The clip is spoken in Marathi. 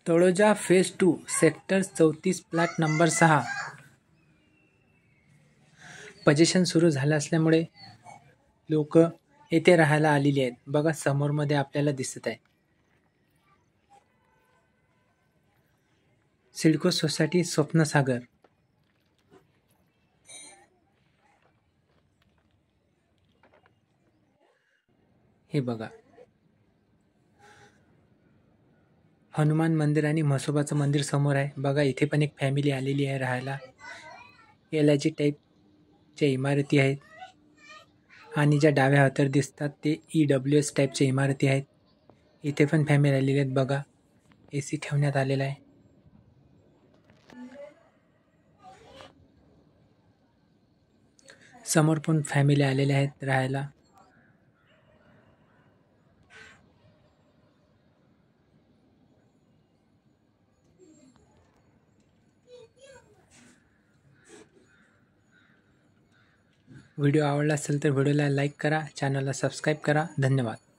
Taloja phase 2 sector 34 plot number 6 position सुरू झालं असल्यामुळे लोक येथे राहायला आलेली आहेत। बघा समोर मध्ये आपल्याला दिसत आहे सिडको सोसायटी स्वप्नसागर। हे बघा हनुमान मंदिर आणि म्हसोबाचं मंदिर समोर आहे। बघा इथे पण एक फॅमिली आलेली आहे राहायला। एलआयजी टाईपच्या इमारती आहेत आणि ज्या डाव्या हातावर दिसतात ते EWS टाईपच्या इमारती आहेत। इथे पण फॅमिली आलेली आहेत। बघा AC ठेवण्यात आलेला आहे। समोर पण फॅमिली आलेल्या आहेत राहायला। व्हिडिओ आवडला असेल तर व्हिडिओला लाईक करा, चॅनलला सबस्क्राईब करा। धन्यवाद।